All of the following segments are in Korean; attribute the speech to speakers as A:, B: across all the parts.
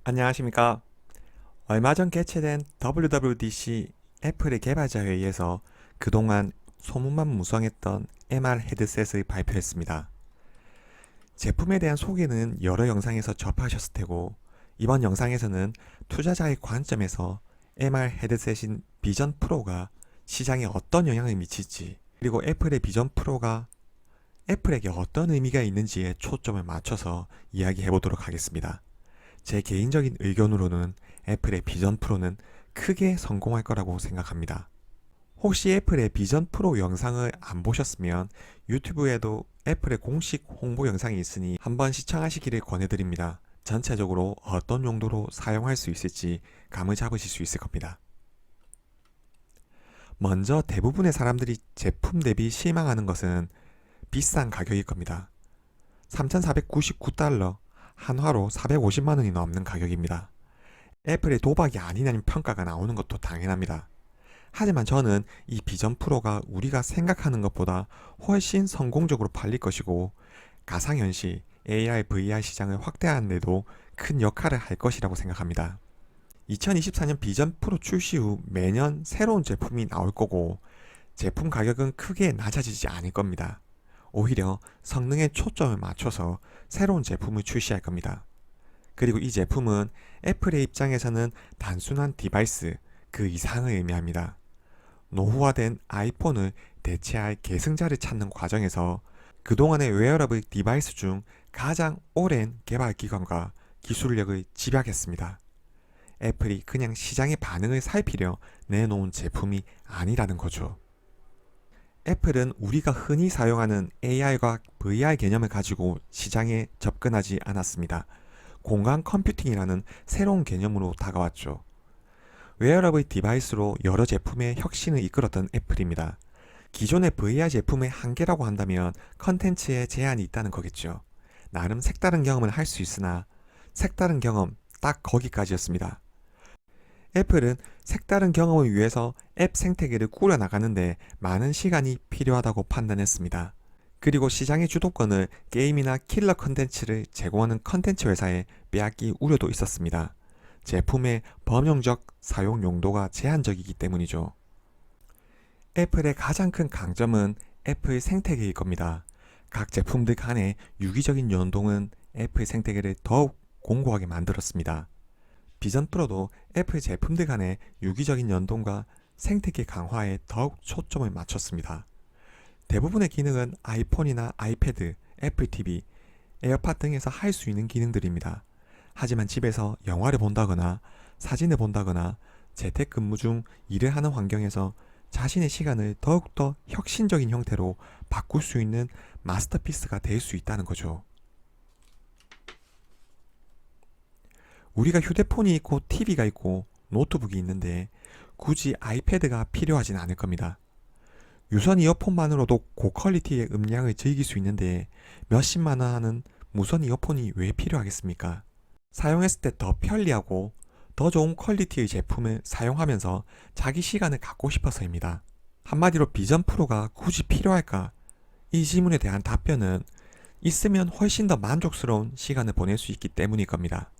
A: 안녕하십니까. 얼마 전 개최된 WWDC 애플의 개발자에 의해서 그동안 소문만 무성했던 MR 헤드셋을 발표했습니다. 제품에 대한 소개는 여러 영상에서 접하셨을 테고, 이번 영상에서는 투자자의 관점에서 MR 헤드셋인 비전 프로가 시장에 어떤 영향을 미칠지, 그리고 애플의 비전 프로가 애플에게 어떤 의미가 있는지에 초점을 맞춰서 이야기해 보도록 하겠습니다. 제 개인적인 의견으로는 애플의 비전 프로는 크게 성공할 거라고 생각합니다. 혹시 애플의 비전 프로 영상을 안 보셨으면 유튜브에도 애플의 공식 홍보 영상이 있으니 한번 시청하시기를 권해드립니다. 전체적으로 어떤 용도로 사용할 수 있을지 감을 잡으실 수 있을 겁니다. 먼저 대부분의 사람들이 제품 대비 실망하는 것은 비싼 가격일 겁니다. 3,499달러, 한화로 450만원이 넘는 가격입니다. 애플의 도박이 아니냐는 평가가 나오는 것도 당연합니다. 하지만 저는 이 비전 프로가 우리가 생각하는 것보다 훨씬 성공적으로 팔릴 것이고, 가상현실, AR, VR 시장을 확대하는 데도 큰 역할을 할 것이라고 생각합니다. 2024년 비전 프로 출시 후 매년 새로운 제품이 나올 거고, 제품 가격은 크게 낮아지지 않을 겁니다. 오히려 성능에 초점을 맞춰서 새로운 제품을 출시할 겁니다. 그리고 이 제품은 애플의 입장에서는 단순한 디바이스 그 이상을 의미합니다. 노후화된 아이폰을 대체할 계승자를 찾는 과정에서 그동안의 웨어러블 디바이스 중 가장 오랜 개발 기간과 기술력을 집약했습니다. 애플이 그냥 시장의 반응을 살피려 내놓은 제품이 아니라는 거죠. 애플은 우리가 흔히 사용하는 AR과 VR 개념을 가지고 시장에 접근하지 않았습니다. 공간 컴퓨팅이라는 새로운 개념으로 다가왔죠. 웨어러블 디바이스로 여러 제품의 혁신을 이끌었던 애플입니다. 기존의 VR 제품의 한계라고 한다면 컨텐츠에 제한이 있다는 거겠죠. 나름 색다른 경험을 할 수 있으나 색다른 경험 딱 거기까지였습니다. 애플은 색다른 경험을 위해서 앱 생태계를 꾸려나가는데 많은 시간이 필요하다고 판단했습니다. 그리고 시장의 주도권을 게임이나 킬러 컨텐츠를 제공하는 컨텐츠 회사에 빼앗길 우려도 있었습니다. 제품의 범용적 사용 용도가 제한적이기 때문이죠. 애플의 가장 큰 강점은 애플 생태계일 겁니다. 각 제품들 간의 유기적인 연동은 애플 생태계를 더욱 공고하게 만들었습니다. 비전 프로도 애플 제품들 간의 유기적인 연동과 생태계 강화에 더욱 초점을 맞췄습니다. 대부분의 기능은 아이폰이나 아이패드, 애플 TV, 에어팟 등에서 할 수 있는 기능들입니다. 하지만 집에서 영화를 본다거나 사진을 본다거나 재택근무 중 일을 하는 환경에서 자신의 시간을 더욱더 혁신적인 형태로 바꿀 수 있는 마스터피스가 될 수 있다는 거죠. 우리가 휴대폰이 있고 TV가 있고 노트북이 있는데 굳이 아이패드가 필요하진 않을 겁니다. 유선 이어폰만으로도 고퀄리티의 음량을 즐길 수 있는데 몇십만원 하는 무선 이어폰이 왜 필요하겠습니까? 사용했을 때 더 편리하고 더 좋은 퀄리티의 제품을 사용하면서 자기 시간을 갖고 싶어서입니다. 한마디로 비전 프로가 굳이 필요할까? 이 질문에 대한 답변은 있으면 훨씬 더 만족스러운 시간을 보낼 수 있기 때문일 겁니다.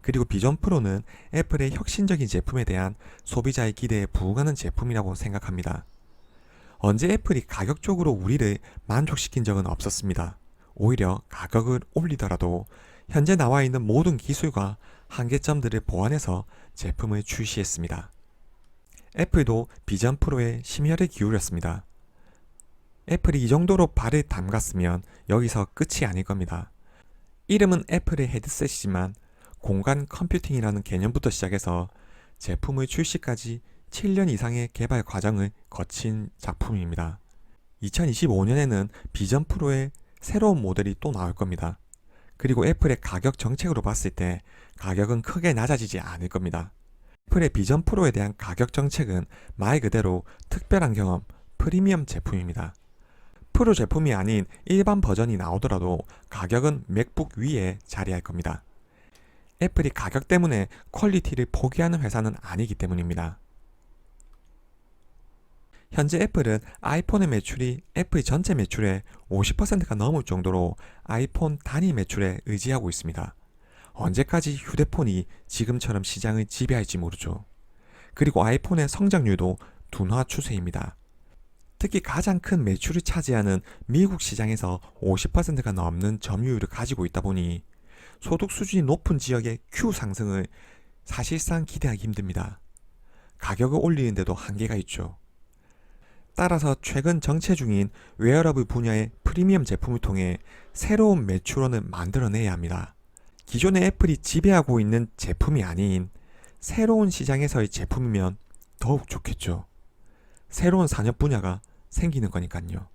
A: 그리고 비전 프로는 애플의 혁신적인 제품에 대한 소비자의 기대에 부응하는 제품이라고 생각합니다. 언제 애플이 가격적으로 우리를 만족시킨 적은 없었습니다. 오히려 가격을 올리더라도 현재 나와 있는 모든 기술과 한계점들을 보완해서 제품을 출시했습니다. 애플도 비전 프로에 심혈을 기울였습니다. 애플이 이 정도로 발을 담갔으면 여기서 끝이 아닐 겁니다. 이름은 애플의 헤드셋이지만 공간 컴퓨팅이라는 개념부터 시작해서 제품의 출시까지 7년 이상의 개발 과정을 거친 작품입니다. 2025년에는 비전 프로의 새로운 모델이 또 나올 겁니다. 그리고 애플의 가격 정책으로 봤을 때 가격은 크게 낮아지지 않을 겁니다. 애플의 비전 프로에 대한 가격 정책은 말 그대로 특별한 경험, 프리미엄 제품입니다. 프로 제품이 아닌 일반 버전이 나오더라도 가격은 맥북 위에 자리할 겁니다. 애플이 가격 때문에 퀄리티를 포기하는 회사는 아니기 때문입니다. 현재 애플은 아이폰의 매출이 애플 전체 매출의 50%가 넘을 정도로 아이폰 단위 매출에 의지하고 있습니다. 언제까지 휴대폰이 지금처럼 시장을 지배할지 모르죠. 그리고 아이폰의 성장률도 둔화 추세입니다. 특히 가장 큰 매출을 차지하는 미국 시장에서 50%가 넘는 점유율을 가지고 있다 보니 소득 수준이 높은 지역의 Q 상승을 사실상 기대하기 힘듭니다. 가격을 올리는데도 한계가 있죠. 따라서 최근 정체 중인 웨어러블 분야의 프리미엄 제품을 통해 새로운 매출원을 만들어내야 합니다. 기존의 애플이 지배하고 있는 제품이 아닌 새로운 시장에서의 제품이면 더욱 좋겠죠. 새로운 산업 분야가 생기는 거니까요.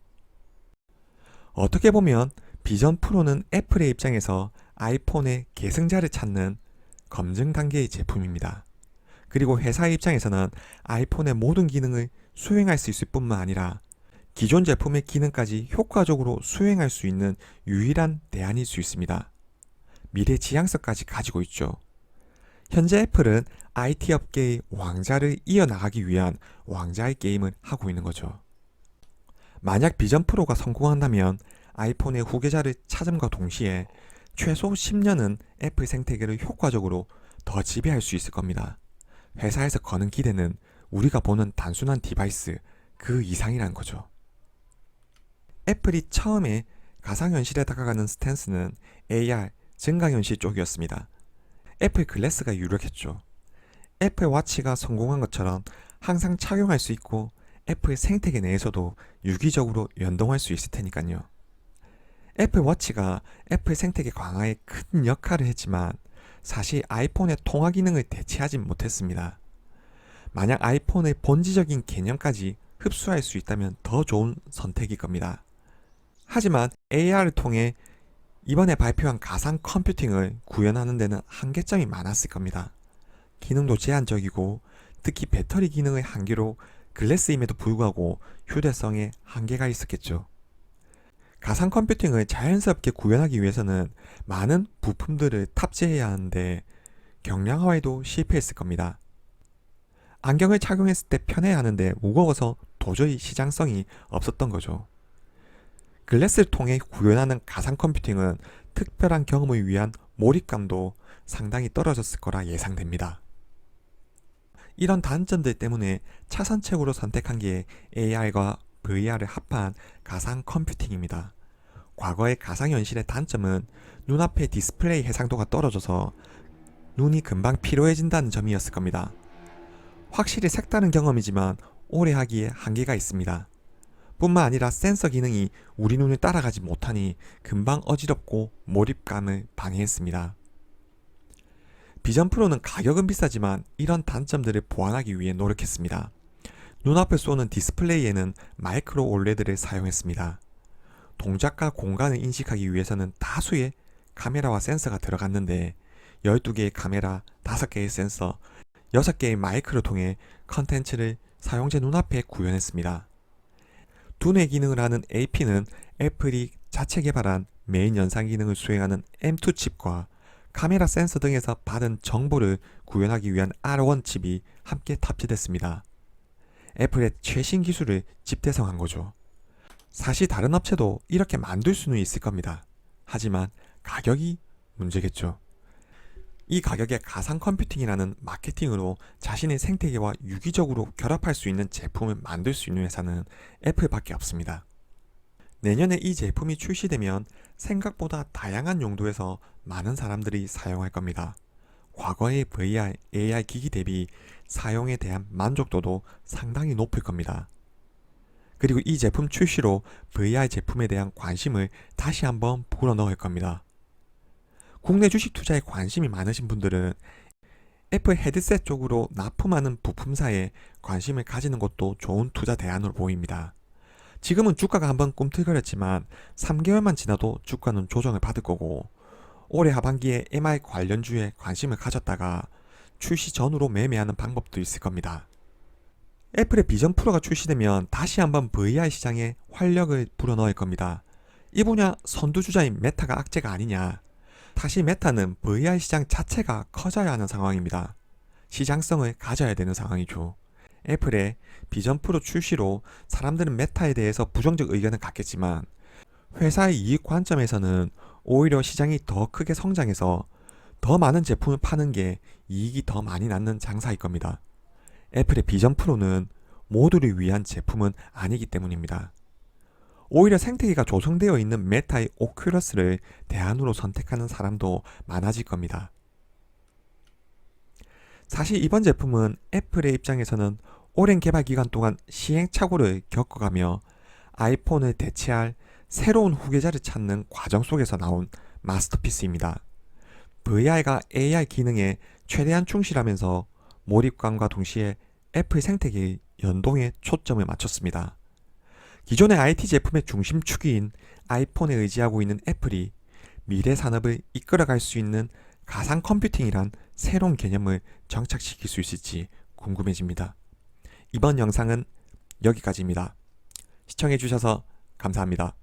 A: 어떻게 보면 비전 프로는 애플의 입장에서 아이폰의 계승자를 찾는 검증 단계의 제품입니다. 그리고 회사의 입장에서는 아이폰의 모든 기능을 수행할 수 있을 뿐만 아니라 기존 제품의 기능까지 효과적으로 수행할 수 있는 유일한 대안일 수 있습니다. 미래 지향성까지 가지고 있죠. 현재 애플은 IT 업계의 왕자를 이어나가기 위한 왕자의 게임을 하고 있는 거죠. 만약 비전 프로가 성공한다면 아이폰의 후계자를 찾음과 동시에 최소 10년은 애플 생태계를 효과적으로 더 지배할 수 있을 겁니다. 회사에서 거는 기대는 우리가 보는 단순한 디바이스 그 이상이라는 거죠. 애플이 처음에 가상현실에 다가가는 스탠스는 AR, 증강현실 쪽이었습니다. 애플 글래스가 유력했죠. 애플 워치가 성공한 것처럼 항상 착용할 수 있고 애플 생태계 내에서도 유기적으로 연동할 수 있을 테니까요. 애플 워치가 애플 생태계 강화에 큰 역할을 했지만 사실 아이폰의 통화 기능을 대체하진 못했습니다. 만약 아이폰의 본질적인 개념까지 흡수할 수 있다면 더 좋은 선택일 겁니다. 하지만 AR을 통해 이번에 발표한 가상 컴퓨팅을 구현하는 데는 한계점이 많았을 겁니다. 기능도 제한적이고 특히 배터리 기능의 한계로 글래스임에도 불구하고 휴대성에 한계가 있었겠죠. 가상 컴퓨팅을 자연스럽게 구현하기 위해서는 많은 부품들을 탑재해야 하는데 경량화에도 실패했을 겁니다. 안경을 착용했을 때 편해야 하는데 무거워서 도저히 시장성이 없었던 거죠. 글래스를 통해 구현하는 가상 컴퓨팅은 특별한 경험을 위한 몰입감도 상당히 떨어졌을 거라 예상됩니다. 이런 단점들 때문에 차선책으로 선택한 게 AR과 VR을 합한 가상 컴퓨팅입니다. 과거의 가상현실의 단점은 눈앞의 디스플레이 해상도가 떨어져서 눈이 금방 피로해진다는 점이었을 겁니다. 확실히 색다른 경험이지만 오래 하기에 한계가 있습니다. 뿐만 아니라 센서 기능이 우리 눈을 따라가지 못하니 금방 어지럽고 몰입감을 방해했습니다. 비전 프로는 가격은 비싸지만 이런 단점들을 보완하기 위해 노력했습니다. 눈앞을 쏘는 디스플레이에는 마이크로 올레드를 사용했습니다. 동작과 공간을 인식하기 위해서는 다수의 카메라와 센서가 들어갔는데 12개의 카메라, 5개의 센서, 6개의 마이크를 통해 컨텐츠를 사용자 눈앞에 구현했습니다. 두뇌 기능을 하는 AP는 애플이 자체 개발한 메인 연산 기능을 수행하는 M2 칩과 카메라 센서 등에서 받은 정보를 구현하기 위한 R1 칩이 함께 탑재됐습니다. 애플의 최신 기술을 집대성한 거죠. 사실 다른 업체도 이렇게 만들 수는 있을 겁니다. 하지만 가격이 문제겠죠. 이 가격에 가상 컴퓨팅이라는 마케팅으로 자신의 생태계와 유기적으로 결합할 수 있는 제품을 만들 수 있는 회사는 애플밖에 없습니다. 내년에 이 제품이 출시되면 생각보다 다양한 용도에서 많은 사람들이 사용할 겁니다. 과거의 VR, AR 기기 대비 사용에 대한 만족도도 상당히 높을 겁니다. 그리고 이 제품 출시로 VR 제품에 대한 관심을 다시 한번 불어넣을 겁니다. 국내 주식 투자에 관심이 많으신 분들은 애플 헤드셋 쪽으로 납품하는 부품사에 관심을 가지는 것도 좋은 투자 대안으로 보입니다. 지금은 주가가 한번 꿈틀거렸지만 3개월만 지나도 주가는 조정을 받을 거고 올해 하반기에 MI 관련주에 관심을 가졌다가 출시 전후로 매매하는 방법도 있을 겁니다. 애플의 비전 프로가 출시되면 다시 한번 VR 시장에 활력을 불어넣을 겁니다. 이 분야 선두주자인 메타가 악재가 아니냐. 다시 메타는 VR 시장 자체가 커져야 하는 상황입니다. 시장성을 가져야 되는 상황이죠. 애플의 비전 프로 출시로 사람들은 메타에 대해서 부정적 의견을 갖겠지만 회사의 이익 관점에서는 오히려 시장이 더 크게 성장해서 더 많은 제품을 파는 게 이익이 더 많이 나는 장사일 겁니다. 애플의 비전 프로는 모두를 위한 제품은 아니기 때문입니다. 오히려 생태계가 조성되어 있는 메타의 오큘러스를 대안으로 선택하는 사람도 많아질 겁니다. 사실 이번 제품은 애플의 입장에서는 오랜 개발 기간 동안 시행착오를 겪어가며 아이폰을 대체할 새로운 후계자를 찾는 과정 속에서 나온 마스터피스입니다. VR과 AR 기능에 최대한 충실하면서 몰입감과 동시에 애플 생태계의 연동에 초점을 맞췄습니다. 기존의 IT 제품의 중심축인 아이폰에 의지하고 있는 애플이 미래 산업을 이끌어갈 수 있는 가상 컴퓨팅이란 새로운 개념을 정착시킬 수 있을지 궁금해집니다. 이번 영상은 여기까지입니다. 시청해주셔서 감사합니다.